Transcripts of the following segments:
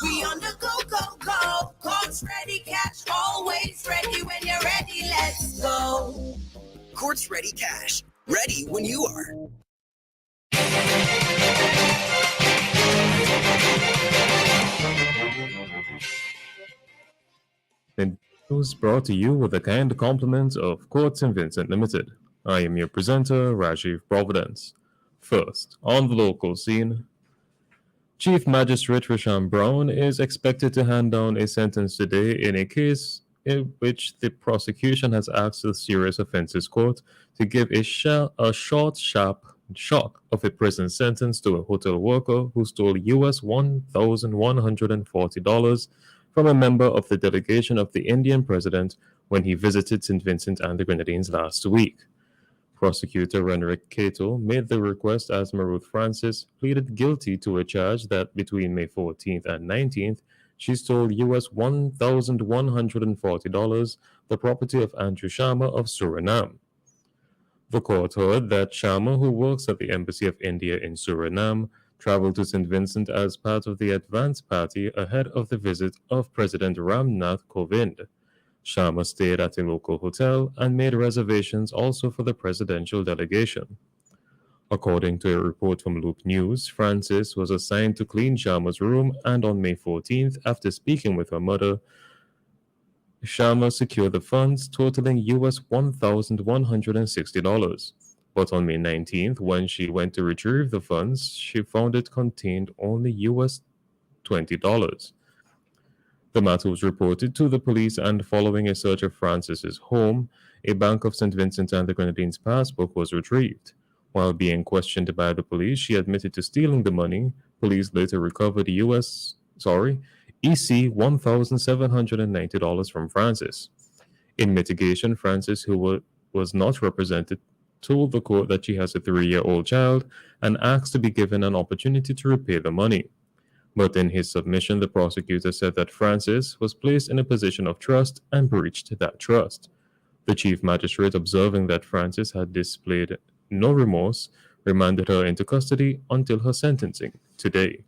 We on the go, go, go. Courts ready, cash always ready. When you're ready, let's go. Courts Ready Cash. Ready when you are. The news brought to you with the kind compliments of Courts St. Vincent Limited. I am your presenter, Rajiv Providence. First, on the local scene, Chief Magistrate Risham Brown is expected to hand down a sentence today in a case in which the prosecution has asked the Serious Offences Court to give a short, sharp shock of a prison sentence to a hotel worker who stole US $1,140 from a member of the delegation of the Indian president when he visited St. Vincent and the Grenadines last week. Prosecutor Renrick Cato made the request as Maruth Francis pleaded guilty to a charge that between May 14th and 19th, she stole US $1,140, the property of Andrew Sharma of Suriname. The court heard that Sharma, who works at the Embassy of India in Suriname, traveled to St. Vincent as part of the advance party ahead of the visit of President Ramnath Kovind. Sharma stayed at a local hotel and made reservations also for the presidential delegation. According to a report from Loop News, Francis was assigned to clean Sharma's room, and on May 14th, after speaking with her mother, Sharma secured the funds totaling US $1,160. But on May 19th, when she went to retrieve the funds, she found it contained only US $20. The matter was reported to the police, and following a search of Francis's home, a Bank of St. Vincent and the Grenadines passbook was retrieved. While being questioned by the police, she admitted to stealing the money. Police later recovered EC $1,790 from Francis. In mitigation, Francis, who was not represented, told the court that she has a 3-year-old child and asked to be given an opportunity to repay the money. But in his submission, the prosecutor said that Francis was placed in a position of trust and breached that trust. The chief magistrate, observing that Francis had displayed no remorse, remanded her into custody until her sentencing today.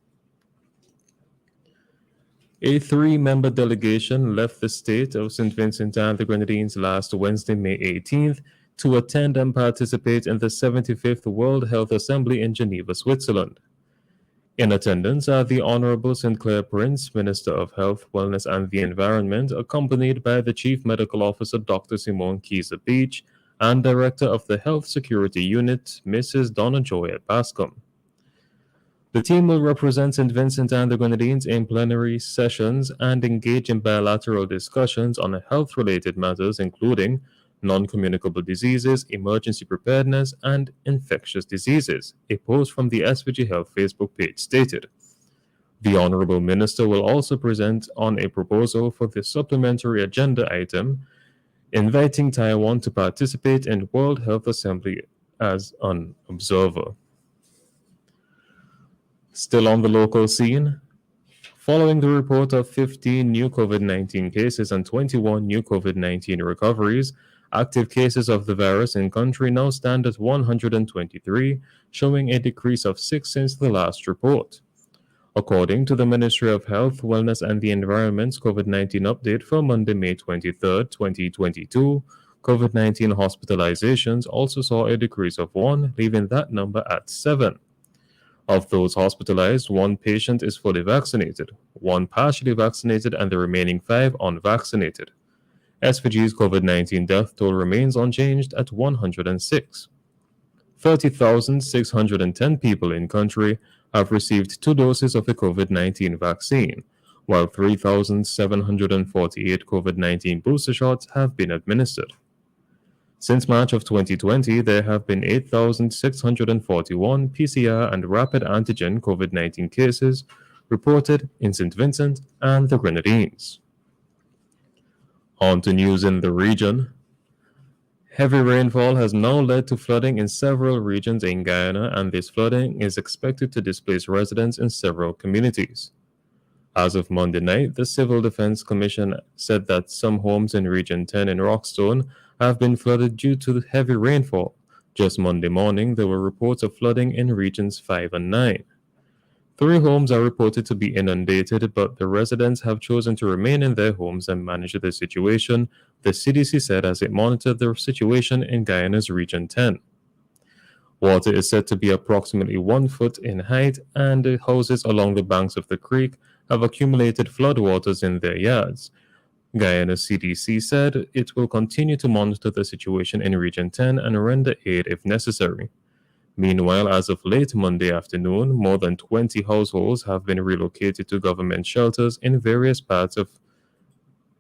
A 3-member delegation left the state of St. Vincent and the Grenadines last Wednesday, May 18th, to attend and participate in the 75th World Health Assembly in Geneva, Switzerland. In attendance are the Honorable St. Clair Prince, Minister of Health, Wellness and the Environment, accompanied by the Chief Medical Officer Dr. Simone Keyser Beach and Director of the Health Security Unit, Mrs. Donna Joy Bascom. The team will represent St. Vincent and the Grenadines in plenary sessions and engage in bilateral discussions on health-related matters including non-communicable diseases, emergency preparedness, and infectious diseases, a post from the SVG Health Facebook page stated. The Honorable Minister will also present on a proposal for the supplementary agenda item, inviting Taiwan to participate in World Health Assembly as an observer. Still on the local scene, following the report of 15 new COVID-19 cases and 21 new COVID-19 recoveries, active cases of the virus in country now stand at 123, showing a decrease of 6 since the last report. According to the Ministry of Health, Wellness and the Environment's COVID-19 update for Monday, May 23, 2022, COVID-19 hospitalizations also saw a decrease of 1, leaving that number at 7. Of those hospitalized, 1 patient is fully vaccinated, 1 partially vaccinated, and the remaining 5 unvaccinated. SVG's COVID-19 death toll remains unchanged at 106. 30,610 people in country have received 2 doses of the COVID-19 vaccine, while 3,748 COVID-19 booster shots have been administered. Since March of 2020, there have been 8,641 PCR and rapid antigen COVID-19 cases reported in St. Vincent and the Grenadines. On to news in the region. Heavy rainfall has now led to flooding in several regions in Guyana, and this flooding is expected to displace residents in several communities. As of Monday night, the Civil Defense Commission said that some homes in Region 10 in Rockstone have been flooded due to heavy rainfall. Just Monday morning, there were reports of flooding in Regions 5 and 9. 3 homes are reported to be inundated, but the residents have chosen to remain in their homes and manage the situation, the CDC said as it monitored the situation in Guyana's Region 10. Water is said to be approximately 1 foot in height, and the houses along the banks of the creek have accumulated floodwaters in their yards. Guyana CDC said it will continue to monitor the situation in Region 10 and render aid if necessary. Meanwhile, as of late Monday afternoon, more than 20 households have been relocated to government shelters in various parts of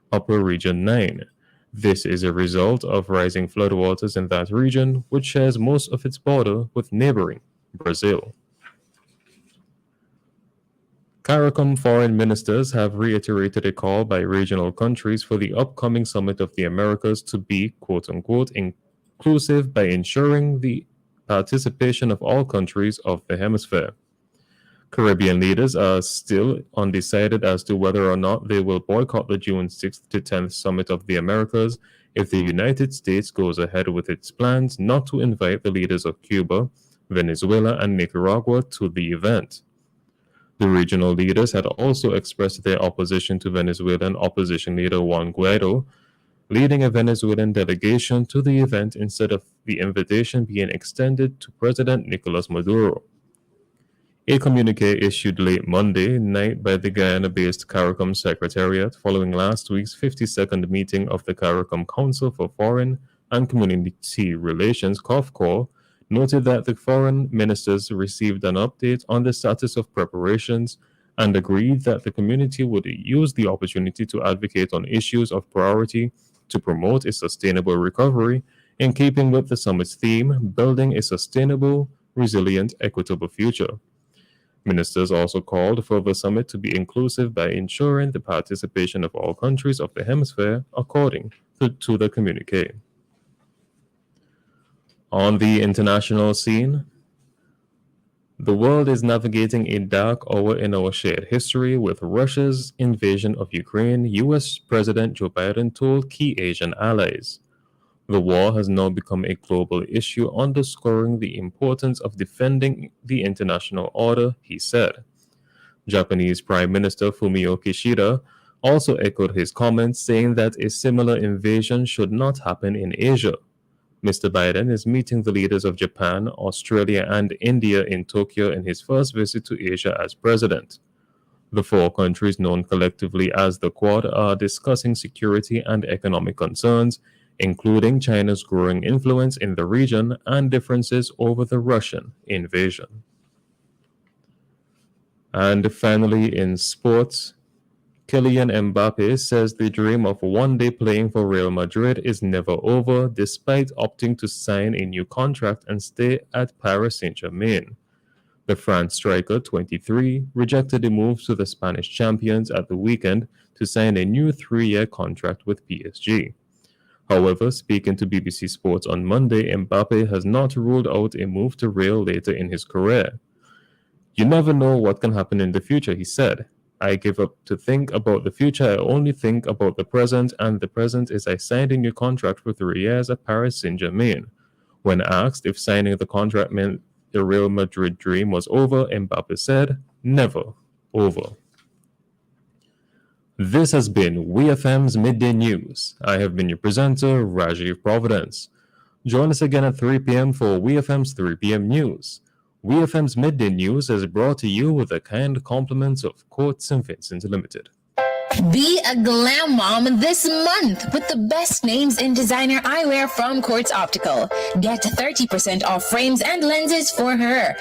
Upper Region 9. This is a result of rising floodwaters in that region, which shares most of its border with neighboring Brazil. CARICOM foreign ministers have reiterated a call by regional countries for the upcoming Summit of the Americas to be, quote-unquote, inclusive by ensuring the participation of all countries of the hemisphere. Caribbean leaders are still undecided as to whether or not they will boycott the June 6th to 10th Summit of the Americas if the United States goes ahead with its plans not to invite the leaders of Cuba, Venezuela, and Nicaragua to the event. The regional leaders had also expressed their opposition to Venezuelan opposition leader Juan Guaido leading a Venezuelan delegation to the event instead of the invitation being extended to President Nicolas Maduro. A communique issued late Monday night by the Guyana-based CARICOM Secretariat following last week's 52nd meeting of the CARICOM Council for Foreign and Community Relations (COFCOR) noted that the foreign ministers received an update on the status of preparations and agreed that the community would use the opportunity to advocate on issues of priority to promote a sustainable recovery in keeping with the summit's theme, building a sustainable, resilient, equitable future. Ministers also called for the summit to be inclusive by ensuring the participation of all countries of the hemisphere, according to the communique. On the international scene, the world is navigating a dark hour in our shared history with Russia's invasion of Ukraine, U.S. President Joe Biden told key Asian allies. The war has now become a global issue, underscoring the importance of defending the international order, he said. Japanese Prime Minister Fumio Kishida also echoed his comments, saying that a similar invasion should not happen in Asia. Mr. Biden is meeting the leaders of Japan, Australia, and India in Tokyo in his first visit to Asia as president. The 4 countries known collectively as the Quad are discussing security and economic concerns, including China's growing influence in the region and differences over the Russian invasion. And finally, in sports, Kylian Mbappe says the dream of one day playing for Real Madrid is never over, despite opting to sign a new contract and stay at Paris Saint-Germain. The France striker, 23, rejected a move to the Spanish champions at the weekend to sign a new 3-year contract with PSG. However, speaking to BBC Sports on Monday, Mbappe has not ruled out a move to Real later in his career. "You never know what can happen in the future," he said. "I give up to think about the future. I only think about the present, and the present is I signed a new contract for 3 years at Paris Saint-Germain." When asked if signing the contract meant the Real Madrid dream was over, Mbappe said, "Never over." This has been WEFM's Midday News. I have been your presenter, Rajiv Providence. Join us again at 3 p.m. for WEFM's 3 p.m. News. WEFM's Midday News is brought to you with the kind compliments of Court St. Vincent Limited. Be a glam mom this month with the best names in designer eyewear from Quartz Optical. Get 30% off frames and lenses for her.